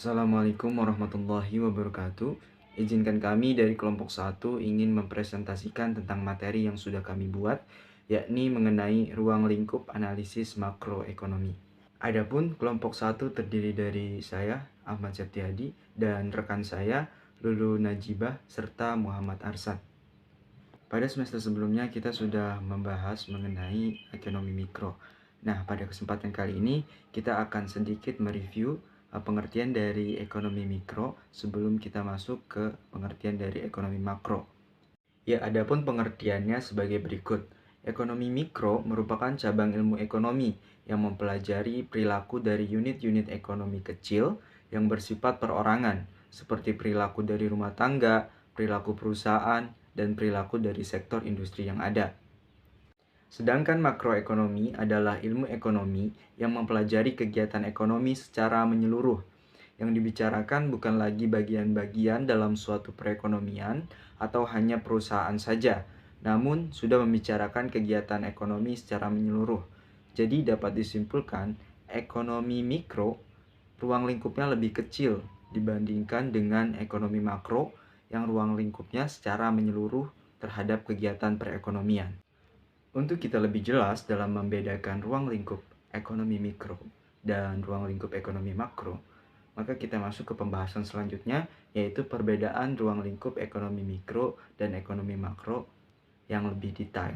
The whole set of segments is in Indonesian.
Assalamualaikum warahmatullahi wabarakatuh. Izinkan kami dari kelompok 1 ingin mempresentasikan tentang materi yang sudah kami buat, yakni mengenai ruang lingkup analisis makroekonomi. Adapun kelompok 1 terdiri dari saya, Ahmad Septiadi, dan rekan saya, Lulu Najibah, serta Muhammad Arsan. Pada semester sebelumnya kita sudah membahas mengenai ekonomi mikro. Nah, pada kesempatan kali ini kita akan sedikit mereview pengertian dari ekonomi mikro sebelum kita masuk ke pengertian dari ekonomi makro. Ya, adapun pengertiannya sebagai berikut. Ekonomi mikro merupakan cabang ilmu ekonomi yang mempelajari perilaku dari unit-unit ekonomi kecil yang bersifat perorangan, seperti perilaku dari rumah tangga, perilaku perusahaan, dan perilaku dari sektor industri yang ada. Sedangkan makroekonomi adalah ilmu ekonomi yang mempelajari kegiatan ekonomi secara menyeluruh. Yang dibicarakan bukan lagi bagian-bagian dalam suatu perekonomian atau hanya perusahaan saja, namun sudah membicarakan kegiatan ekonomi secara menyeluruh. Jadi dapat disimpulkan, ekonomi mikro ruang lingkupnya lebih kecil dibandingkan dengan ekonomi makro yang ruang lingkupnya secara menyeluruh terhadap kegiatan perekonomian. Untuk kita lebih jelas dalam membedakan ruang lingkup ekonomi mikro dan ruang lingkup ekonomi makro, maka kita masuk ke pembahasan selanjutnya, yaitu perbedaan ruang lingkup ekonomi mikro dan ekonomi makro yang lebih detail.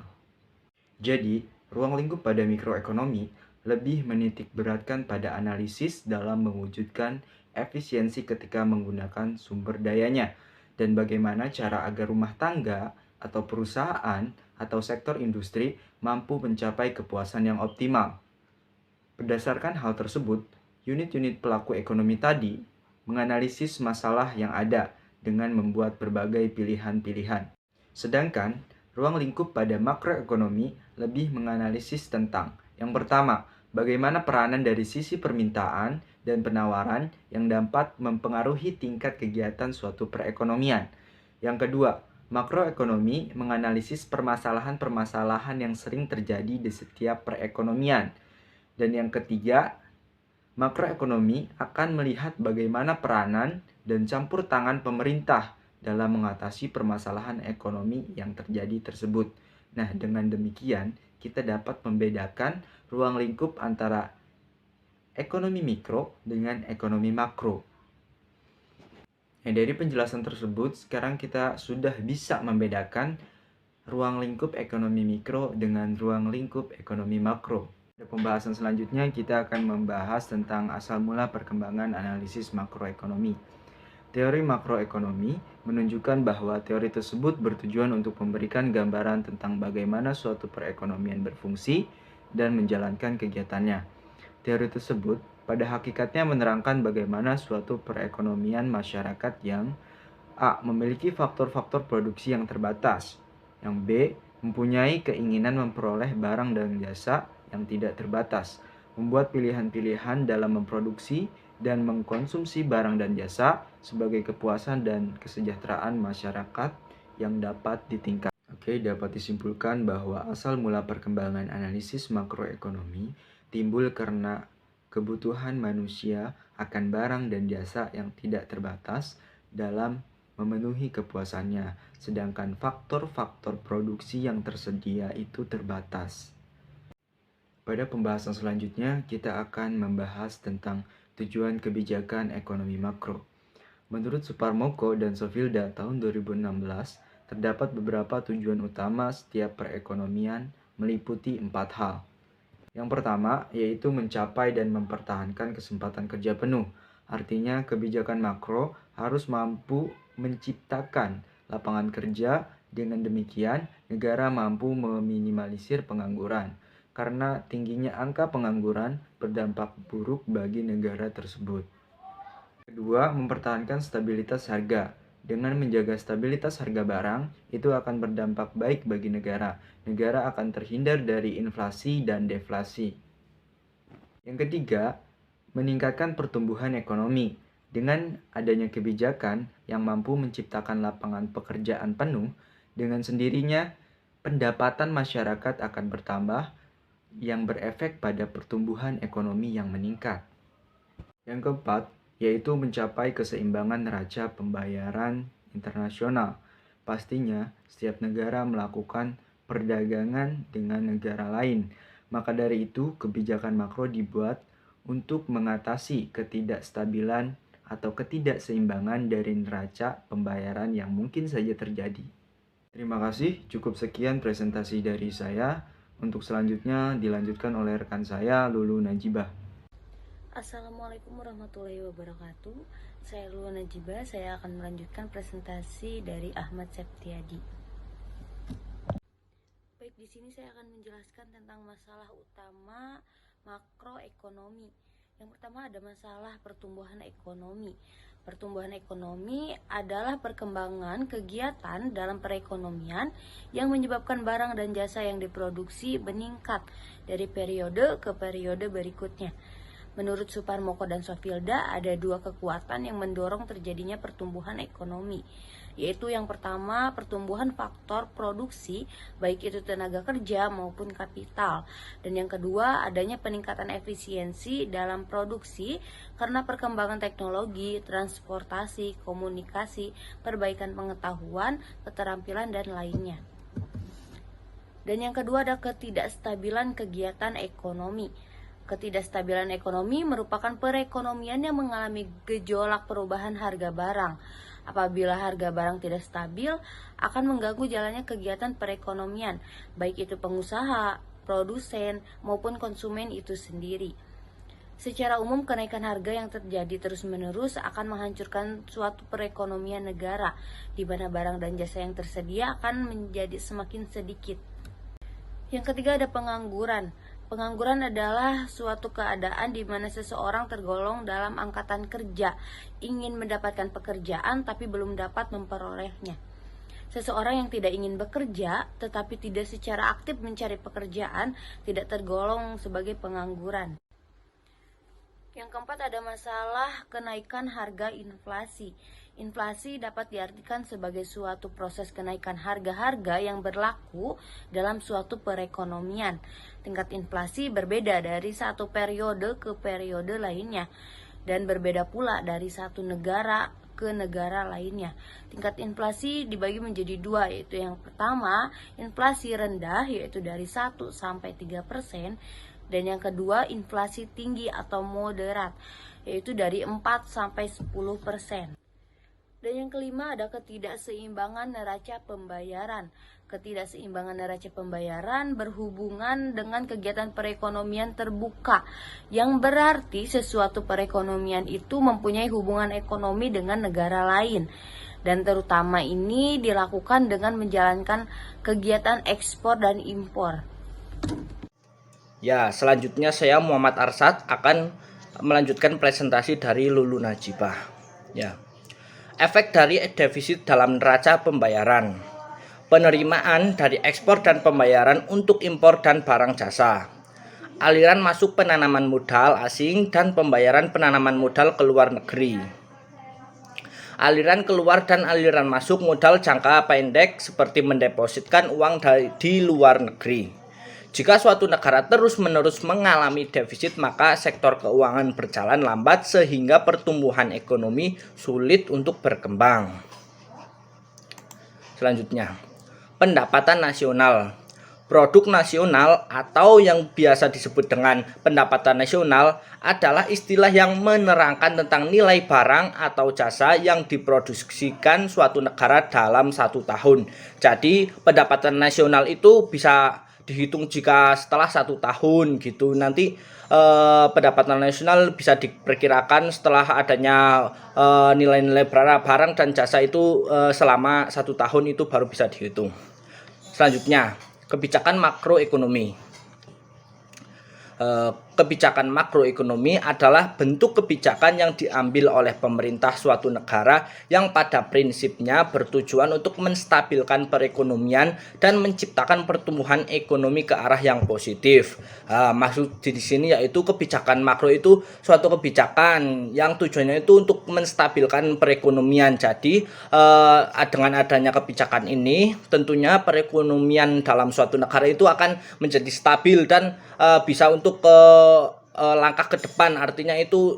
Jadi, ruang lingkup pada mikroekonomi lebih menitik beratkan pada analisis dalam mewujudkan efisiensi ketika menggunakan sumber dayanya dan bagaimana cara agar rumah tangga atau perusahaan atau sektor industri mampu mencapai kepuasan yang optimal. Berdasarkan hal tersebut, unit-unit pelaku ekonomi tadi menganalisis masalah yang ada dengan membuat berbagai pilihan-pilihan. Sedangkan ruang lingkup pada makroekonomi lebih menganalisis tentang yang pertama, bagaimana peranan dari sisi permintaan dan penawaran yang dapat mempengaruhi tingkat kegiatan suatu perekonomian. Yang kedua, makroekonomi menganalisis permasalahan-permasalahan yang sering terjadi di setiap perekonomian. Dan yang ketiga, makroekonomi akan melihat bagaimana peranan dan campur tangan pemerintah dalam mengatasi permasalahan ekonomi yang terjadi tersebut. Nah, dengan demikian kita dapat membedakan ruang lingkup antara ekonomi mikro dengan ekonomi makro. Dari penjelasan tersebut, sekarang kita sudah bisa membedakan ruang lingkup ekonomi mikro dengan ruang lingkup ekonomi makro. Pada pembahasan selanjutnya kita akan membahas tentang asal mula perkembangan analisis makroekonomi. Teori makroekonomi menunjukkan bahwa teori tersebut bertujuan untuk memberikan gambaran tentang bagaimana suatu perekonomian berfungsi dan menjalankan kegiatannya. Teori tersebut pada hakikatnya menerangkan bagaimana suatu perekonomian masyarakat yang A. memiliki faktor-faktor produksi yang terbatas, yang B. mempunyai keinginan memperoleh barang dan jasa yang tidak terbatas, membuat pilihan-pilihan dalam memproduksi dan mengkonsumsi barang dan jasa sebagai kepuasan dan kesejahteraan masyarakat yang dapat ditingkatkan. Oke, dapat disimpulkan bahwa asal mula perkembangan analisis makroekonomi timbul karena kebutuhan manusia akan barang dan jasa yang tidak terbatas dalam memenuhi kepuasannya, sedangkan faktor-faktor produksi yang tersedia itu terbatas. Pada pembahasan selanjutnya, kita akan membahas tentang tujuan kebijakan ekonomi makro. Menurut Suparmoko dan Sovilda tahun 2016, terdapat beberapa tujuan utama setiap perekonomian meliputi 4 hal. Yang pertama, yaitu mencapai dan mempertahankan kesempatan kerja penuh. Artinya, kebijakan makro harus mampu menciptakan lapangan kerja. Dengan demikian, negara mampu meminimalisir pengangguran, karena tingginya angka pengangguran berdampak buruk bagi negara tersebut. Kedua, mempertahankan stabilitas harga. Dengan menjaga stabilitas harga barang, itu akan berdampak baik bagi negara. Negara akan terhindar dari inflasi dan deflasi. Yang ketiga, meningkatkan pertumbuhan ekonomi. Dengan adanya kebijakan yang mampu menciptakan lapangan pekerjaan penuh, dengan sendirinya pendapatan masyarakat akan bertambah yang berefek pada pertumbuhan ekonomi yang meningkat. Yang keempat, yaitu mencapai keseimbangan neraca pembayaran internasional. Pastinya, setiap negara melakukan perdagangan dengan negara lain. Maka dari itu, kebijakan makro dibuat untuk mengatasi ketidakstabilan atau ketidakseimbangan dari neraca pembayaran yang mungkin saja terjadi. Terima kasih, cukup sekian presentasi dari saya. Untuk selanjutnya dilanjutkan oleh rekan saya, Lulu Najibah. Assalamualaikum warahmatullahi wabarakatuh. Saya Lulu Najibah. Saya akan melanjutkan presentasi dari Ahmad Septiadi. Baik, di sini saya akan menjelaskan tentang masalah utama makroekonomi. Yang pertama ada masalah pertumbuhan ekonomi. Pertumbuhan ekonomi adalah perkembangan kegiatan dalam perekonomian yang menyebabkan barang dan jasa yang diproduksi meningkat dari periode ke periode berikutnya. Menurut Suparmoko dan Sofilda, ada dua kekuatan yang mendorong terjadinya pertumbuhan ekonomi, yaitu yang pertama pertumbuhan faktor produksi, baik itu tenaga kerja maupun kapital, dan yang kedua adanya peningkatan efisiensi dalam produksi karena perkembangan teknologi, transportasi, komunikasi, perbaikan pengetahuan, keterampilan, dan lainnya. Dan yang kedua ada ketidakstabilan kegiatan ekonomi. Ketidakstabilan ekonomi merupakan perekonomian yang mengalami gejolak perubahan harga barang. Apabila harga barang tidak stabil, akan mengganggu jalannya kegiatan perekonomian, baik itu pengusaha, produsen, maupun konsumen itu sendiri. Secara umum, kenaikan harga yang terjadi terus-menerus akan menghancurkan suatu perekonomian negara, di mana barang dan jasa yang tersedia akan menjadi semakin sedikit. Yang ketiga ada pengangguran. Pengangguran adalah suatu keadaan di mana seseorang tergolong dalam angkatan kerja, ingin mendapatkan pekerjaan tapi belum dapat memperolehnya. Seseorang yang tidak ingin bekerja tetapi tidak secara aktif mencari pekerjaan tidak tergolong sebagai pengangguran. Yang keempat ada masalah kenaikan harga inflasi. Inflasi dapat diartikan sebagai suatu proses kenaikan harga-harga yang berlaku dalam suatu perekonomian. Tingkat inflasi berbeda dari satu periode ke periode lainnya dan berbeda pula dari satu negara ke negara lainnya. Tingkat inflasi dibagi menjadi dua, yaitu yang pertama inflasi rendah yaitu dari 1 sampai 3%, dan yang kedua inflasi tinggi atau moderat yaitu dari 4 sampai 10%. Dan yang kelima ada ketidakseimbangan neraca pembayaran. Ketidakseimbangan neraca pembayaran berhubungan dengan kegiatan perekonomian terbuka, yang berarti sesuatu perekonomian itu mempunyai hubungan ekonomi dengan negara lain, dan terutama ini dilakukan dengan menjalankan kegiatan ekspor dan impor. Ya, selanjutnya saya Muhammad Arsad akan melanjutkan presentasi dari Lulu Najibah. Ya. Efek dari defisit dalam neraca pembayaran. Penerimaan dari ekspor dan pembayaran untuk impor dan barang jasa. Aliran masuk penanaman modal asing dan pembayaran penanaman modal ke luar negeri. Aliran keluar dan aliran masuk modal jangka pendek seperti mendepositkan uang di luar negeri. Jika suatu negara terus-menerus mengalami defisit, maka sektor keuangan berjalan lambat sehingga pertumbuhan ekonomi sulit untuk berkembang. Selanjutnya, pendapatan nasional. Produk nasional atau yang biasa disebut dengan pendapatan nasional adalah istilah yang menerangkan tentang nilai barang atau jasa yang diproduksikan suatu negara dalam satu tahun. Jadi pendapatan nasional itu bisa dihitung jika setelah satu tahun gitu. Nanti pendapatan nasional bisa diperkirakan setelah adanya nilai-nilai barang dan jasa itu selama satu tahun itu baru bisa dihitung. Selanjutnya, kebijakan makroekonomi. Kebijakan makroekonomi adalah bentuk kebijakan yang diambil oleh pemerintah suatu negara yang pada prinsipnya bertujuan untuk menstabilkan perekonomian dan menciptakan pertumbuhan ekonomi ke arah yang positif. Maksud di sini yaitu kebijakan makro itu suatu kebijakan yang tujuannya itu untuk menstabilkan perekonomian. Jadi dengan adanya kebijakan ini tentunya perekonomian dalam suatu negara itu akan menjadi stabil dan bisa untuk langkah ke depan, artinya itu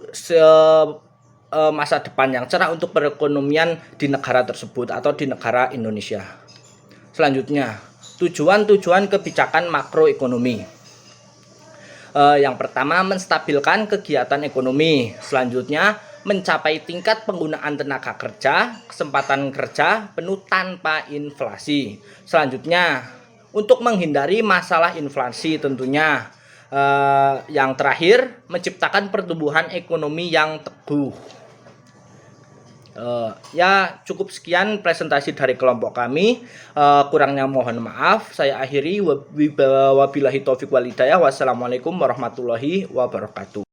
masa depan yang cerah untuk perekonomian di negara tersebut atau di negara Indonesia. Selanjutnya, tujuan-tujuan kebijakan makroekonomi. Yang pertama, menstabilkan kegiatan ekonomi. Selanjutnya, mencapai tingkat penggunaan tenaga kerja, kesempatan kerja penuh tanpa inflasi. Selanjutnya, untuk menghindari masalah inflasi tentunya. Yang terakhir, menciptakan pertumbuhan ekonomi yang teguh. Ya, cukup sekian presentasi dari kelompok kami. Kurangnya mohon maaf. Saya akhiri. Wabillahi taufiq wal hidayah. Wassalamualaikum warahmatullahi wabarakatuh.